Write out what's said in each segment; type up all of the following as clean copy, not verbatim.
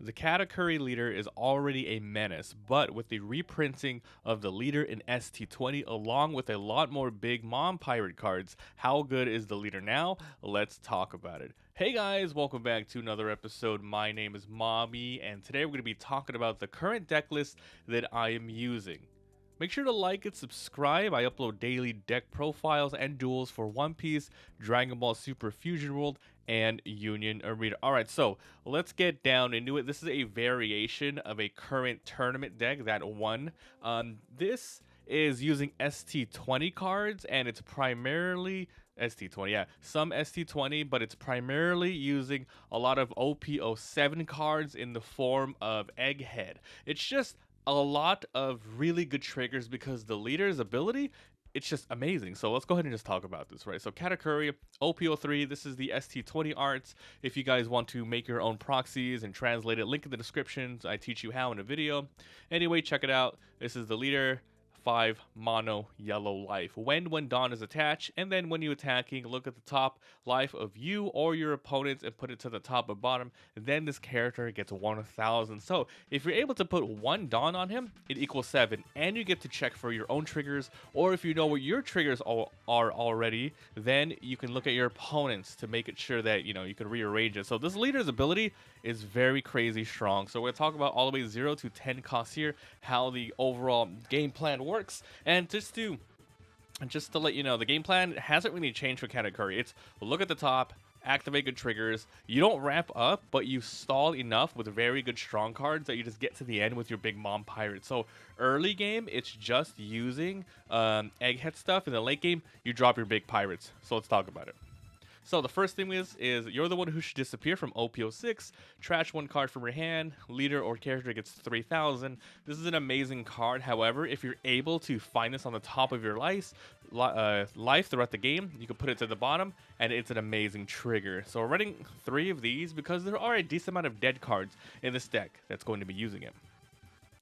The Katakuri leader is already a menace, but with the reprinting of the leader in ST20 along with a lot more big mom pirate cards, how good is the leader now? Let's talk about it. Hey guys, welcome back to another episode. My name is Mommy, and today we're going to be talking about the current deck list that I am using. Make sure to like and subscribe. I upload daily deck profiles and duels for One Piece, Dragon Ball Super Fusion World, and Union Arena. Alright, so let's get down into it. This is a variation of a current tournament deck that won. This is using ST20 cards, and it's primarily ST20, yeah, some ST20, but it's primarily using a lot of OP07 cards in the form of Egghead. It's just a lot of really good triggers because the leader's ability, it's just amazing. So let's go ahead and just talk about this, right? So Katakuri OP03, this is the ST20 arts. If you guys want to make your own proxies and translate it, link in the description. I teach you how in a video. Anyway, check it out. This is the leader. 5 mono yellow life. When dawn is attached, and then when you attacking, look at the top life of you or your opponents and put it to the top or bottom, and then this character gets 1000. So if you're able to put 1 dawn on him, it equals 7, and you get to check for your own triggers, or if you know what your triggers are already, then you can look at your opponents to make it sure that you can rearrange it. So this leader's ability is very crazy strong. So we're gonna talk about all the way 0 to 10 costs here, how the overall game plan works, and just to let you know, the game plan hasn't really changed for Katakuri. It's look at the top, activate good triggers. You don't ramp up, but you stall enough with very good strong cards that you just get to the end with your big mom pirate. So early game, it's just using Egghead stuff. In the late game, you drop your big pirates. So let's talk about it. So the first thing is you're the one who should disappear from OP06. Trash 1 card from your hand. Leader or character gets 3000. This is an amazing card. However, if you're able to find this on the top of your life throughout the game, you can put it to the bottom, and it's an amazing trigger. So we're running 3 of these because there are a decent amount of dead cards in this deck that's going to be using it.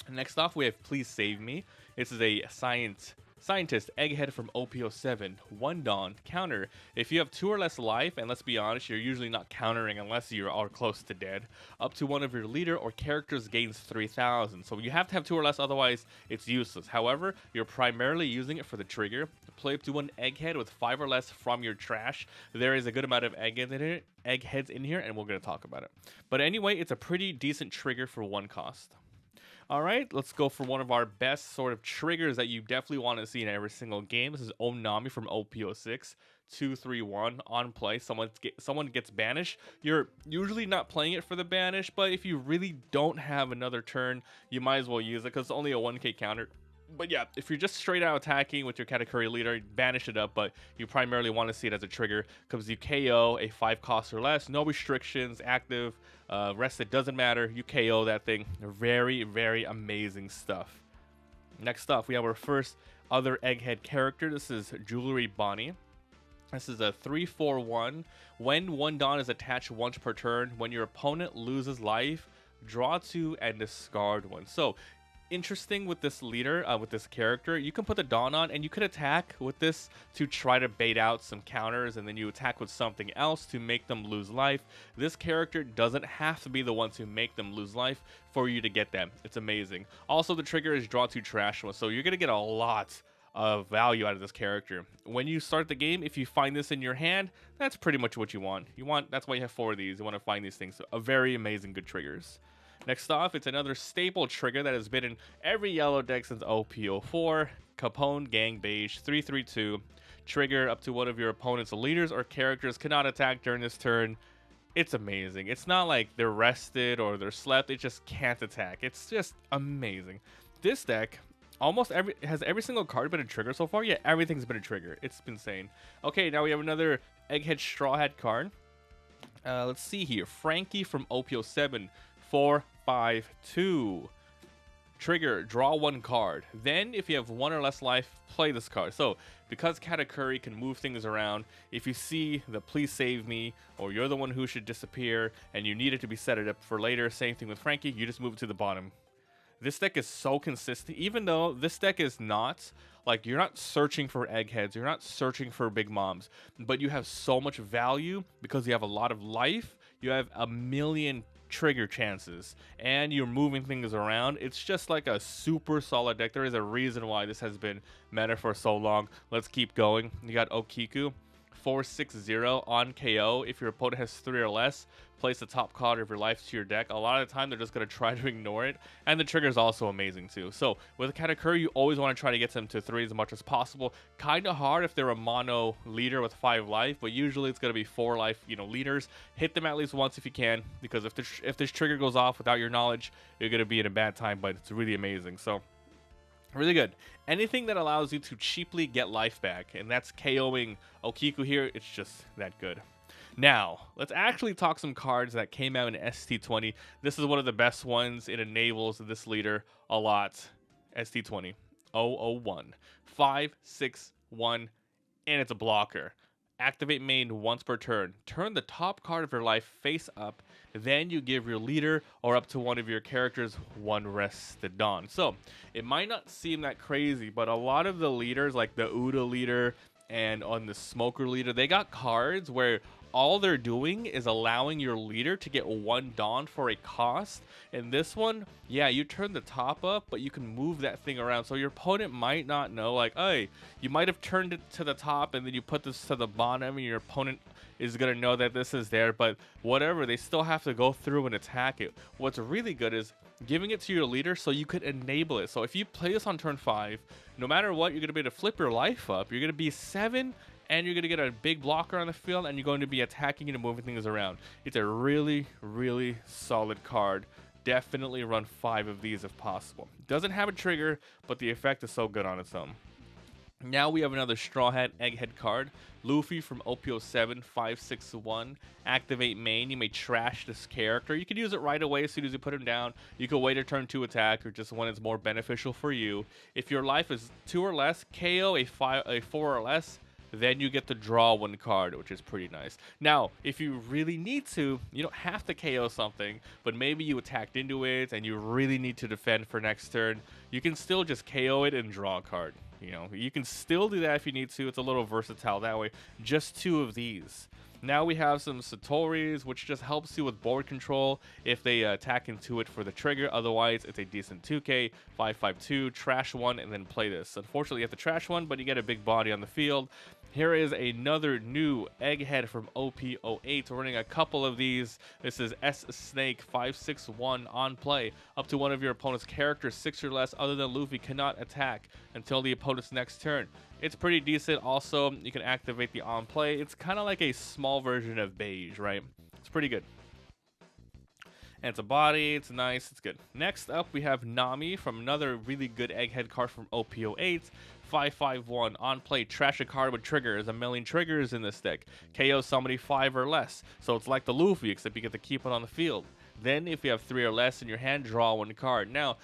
Next off, we have Please Save Me. This is a Scientist Egghead from OP07, 1 dawn, counter. If you have 2 or less life, and let's be honest, you're usually not countering unless you are close to dead, up to one of your leader or characters gains 3000. So you have to have 2 or less, otherwise it's useless. However, you're primarily using it for the trigger. Play up to 1 Egghead with 5 or less from your trash. There is a good amount of Eggheads in here, and we're going to talk about it. But anyway, it's a pretty decent trigger for 1 cost. Alright, let's go for one of our best sort of triggers that you definitely want to see in every single game. This is Onami from OP06. 2-3-1 on play. Someone gets banished. You're usually not playing it for the banish, but if you really don't have another turn, you might as well use it because it's only a 1k counter. But yeah, if you're just straight out attacking with your Katakuri leader, banish it up, but you primarily want to see it as a trigger because you KO a 5 cost or less, no restrictions, active, rest it doesn't matter, you KO that thing. Very, very amazing stuff. Next up, we have our first other Egghead character. This is Jewelry Bonnie. This is a 3-4-1. When 1 dawn is attached once per turn, when your opponent loses life, draw 2 and discard 1. So interesting with this leader, with this character, you can put the dawn on and you could attack with this to try to bait out some counters, and then you attack with something else to make them lose life. This character doesn't have to be the one to make them lose life for you to get them. It's amazing. Also, the trigger is draw 2 trash 1, so you're gonna get a lot of value out of this character. When you start the game, if you find this in your hand, that's pretty much what you want. That's why you have 4 of these. You want to find these things. A very amazing good triggers. Next off, it's another staple trigger that has been in every yellow deck since OP04. Capone Gang Beige, 3-3-2. Trigger up to one of your opponent's leaders or characters cannot attack during this turn. It's amazing. It's not like they're rested or they're slept. They just can't attack. It's just amazing. This deck has every single card been a trigger so far. Yeah, everything's been a trigger. It's insane. Okay, now we have another Egghead Straw Hat card. Let's see here. Frankie from OP07. 4-5-2. Trigger, draw 1 card. Then, if you have 1 or less life, play this card. So, because Katakuri can move things around, if you see the Please Save Me, or you're the one who should disappear, and you need it to be set it up for later, same thing with Frankie, you just move it to the bottom. This deck is so consistent, even though this deck is not, like, you're not searching for Eggheads, you're not searching for big moms, but you have so much value because you have a lot of life, you have a million trigger chances, and you're moving things around. It's just like a super solid deck. There is a reason why this has been meta for so long. Let's keep going. You got Okiku, 460 on KO. If your opponent has 3 or less, place the top card of your life to your deck. A lot of the time, they're just going to try to ignore it, and the trigger is also amazing too. So with Katakuri, you always want to try to get them to 3 as much as possible. Kind of hard if they're a mono leader with 5 life, but usually it's going to be 4 life, leaders. Hit them at least once if you can, because if this trigger goes off without your knowledge, you're going to be in a bad time, but it's really amazing. So really good. Anything that allows you to cheaply get life back, and that's KOing Okiku here, it's just that good. Now, let's actually talk some cards that came out in ST20. This is one of the best ones. It enables this leader a lot. ST20 001. 561, and it's a blocker. Activate main once per turn. Turn the top card of your life face up. Then you give your leader or up to one of your characters 1 rested on. So, it might not seem that crazy, but a lot of the leaders, like the Uda leader and on the Smoker leader, they got cards where all they're doing is allowing your leader to get 1 Dawn for a cost. And this one, yeah, you turn the top up, but you can move that thing around. So your opponent might not know, like, hey, you might have turned it to the top and then you put this to the bottom, and your opponent is going to know that this is there. But whatever, they still have to go through and attack it. What's really good is giving it to your leader so you could enable it. So if you play this on turn 5, no matter what, you're going to be able to flip your life up. You're going to be 7, and you're going to get a big blocker on the field, and you're going to be attacking and moving things around. It's a really, really solid card. Definitely run 5 of these if possible. Doesn't have a trigger, but the effect is so good on its own. Now we have another Straw Hat Egghead card. Luffy from OP07, 561. Activate main. You may trash this character. You can use it right away as soon as you put him down. You can wait a turn to attack, or just when it's more beneficial for you. If your life is 2 or less, KO a 4 or less. Then you get to draw 1 card, which is pretty nice. Now, if you really need to, you don't have to KO something, but maybe you attacked into it and you really need to defend for next turn, you can still just KO it and draw a card. You can still do that if you need to. It's a little versatile that way. Just 2 of these. Now we have some Satoris, which just helps you with board control if they attack into it for the trigger. Otherwise, it's a decent 2K, 552, trash 1, and then play this. Unfortunately, you have to trash 1, but you get a big body on the field. Here is another new Egghead from OP08. We're running a couple of these. This is S-Snake 561 on play. Up to one of your opponent's characters 6 or less other than Luffy cannot attack until the opponent's next turn. It's pretty decent. Also, you can activate the on play. It's kind of like a small version of Beige, right? It's pretty good. And it's a body. It's nice. It's good. Next up, we have Nami from another really good Egghead card from OP08. 551 on play. Trash a card with triggers. There's a million triggers in this deck. KO somebody 5 or less. So it's like the Luffy, except you get to keep it on the field. Then if you have 3 or less in your hand, draw 1 card. Now,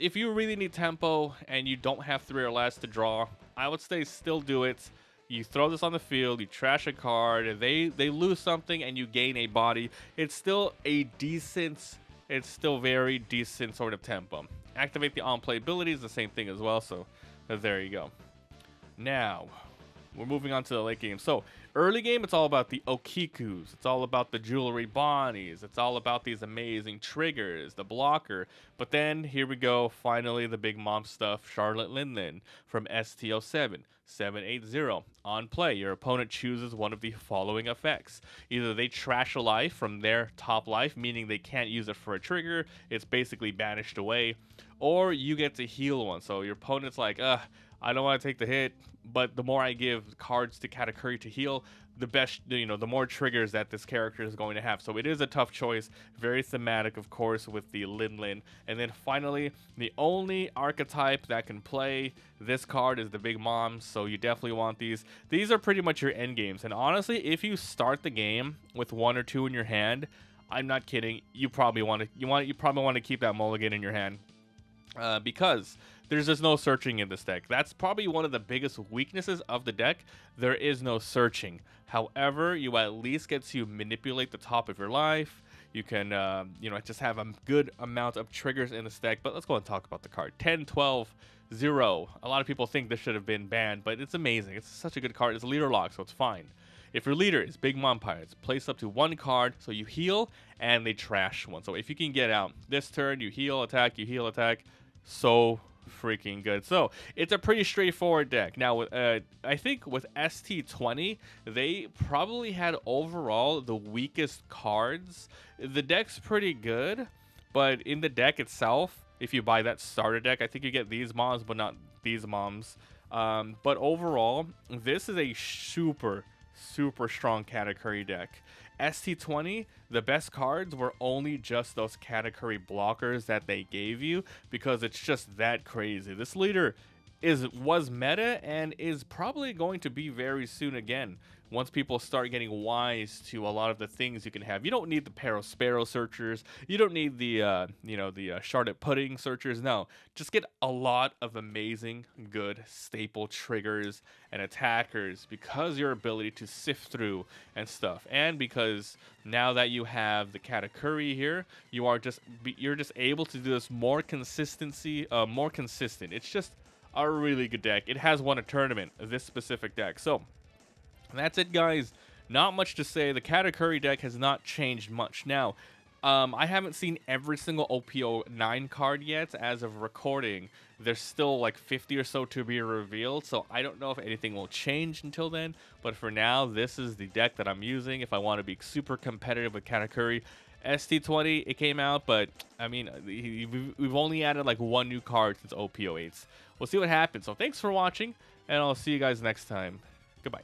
if you really need tempo and you don't have 3 or less to draw, I would say still do it. You throw this on the field, you trash a card, and they lose something and you gain a body. It's still a decent, it's still very decent sort of tempo. Activate the on play ability is the same thing as well, so there you go. Now, we're moving on to the late game. So, early game, it's all about the Okikus. It's all about the jewelry bonnies. It's all about these amazing triggers, the blocker. But then, here we go, finally, the big mom stuff. Charlotte Linlin from ST07, 780. On play, your opponent chooses one of the following effects. Either they trash a life from their top life, meaning they can't use it for a trigger. It's basically banished away. Or you get to heal one. So your opponent's like, I don't want to take the hit, but the more I give cards to Katakuri to heal, the best, the more triggers that this character is going to have. So it is a tough choice. Very thematic, of course, with the Linlin. And then finally, the only archetype that can play this card is the Big Mom. So you definitely want these. These are pretty much your end games. And honestly, if you start the game with 1 or 2 in your hand, I'm not kidding. You probably want to keep that mulligan in your hand. Because there's just no searching in this deck. That's probably one of the biggest weaknesses of the deck. There is no searching. However, you at least get to manipulate the top of your life. You can, just have a good amount of triggers in this deck. But let's go and talk about the card. 10, 12, 0. A lot of people think this should have been banned, but it's amazing. It's such a good card. It's a leader lock, so it's fine. if your leader is Big Mom Pirates, place up to 1 card, so you heal, and they trash 1. So if you can get out this turn, you heal, attack, so freaking good. So it's a pretty straightforward deck. Now, with I think with ST20, they probably had overall the weakest cards. The deck's pretty good, but in the deck itself, if you buy that starter deck, I think you get these moms, but not these moms. But overall, this is a super strong Katakuri deck. ST20, the best cards were only just those Katakuri blockers that they gave you, because it's just that crazy. This leader was meta and is probably going to be very soon again. Once people start getting wise to a lot of the things you can have. You don't need the Sparrow searchers. You don't need the Charlotte Pudding searchers. No, just get a lot of amazing, good staple triggers and attackers, because your ability to sift through and stuff, and because now that you have the Katakuri here, you're just able to do this more consistent. It's just a really good deck. It has won a tournament, this specific deck. So that's it, guys. Not much to say. The Katakuri deck has not changed much. Now, I haven't seen every single OP09 card yet as of recording. There's still like 50 or so to be revealed, so I don't know if anything will change until then. But for now, this is the deck that I'm using if I want to be super competitive with Katakuri. ST20, it came out, but I mean, we've only added like 1 new card since OP08s. We'll see what happens. So thanks for watching, and I'll see you guys next time. Goodbye.